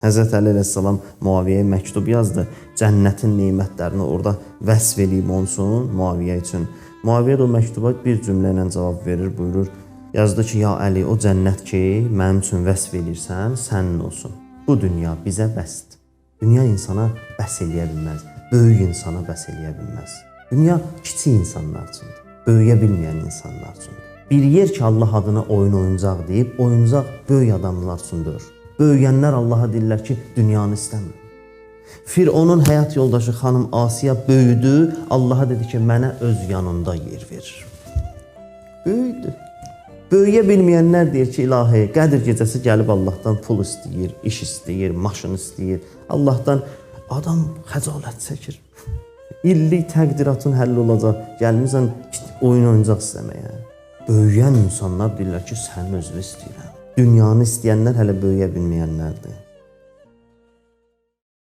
Həzrət Əli əleyhissalam Muaviyyəyə məktub yazdı. Cənnətin nemətlərini orada vəsf eləyib olsun Muaviyyə üçün. Muaviyyə də o məktuba bir cümlə ilə cavab verir, buyurur. Yazdı ki, ya Əli, o cənnət ki, mənim üçün vəsf eləyirsən, sənin olsun. Bu dünya bizə bəsdir. Dünya insana bəs eləyə bilməz. Böyük insana bəs eləyə bilməz. Dünya kiçik insanlar üçündür. Böyüyə bilməyən insanlar üçündür. Bir yer ki, Allah adına oyuncaq deyib, oyuncaq böyük adamlar üçündür. Böyüyənlər Allaha deyirlər ki, dünyanı istəmir. Fironun həyat yoldaşı xanım Asiya böyüdü, Allaha dedi ki, mənə öz yanında yer verir. Böyüdü. Böyüyə bilməyənlər deyir ki, ilahi, Qədr gecəsi gəlib Allahdan pul istəyir, iş istəyir, maşın istəyir. Allahdan adam xəcalət çəkir. İllik təqdiratın həll olacaq, gəlmirsən oyuncaq istəməyə. Böyüyən insanlar deyirlər ki, sənin özünü istəyirəm. Dünyanı istəyənlər hələ böyüyə bilməyənlərdir.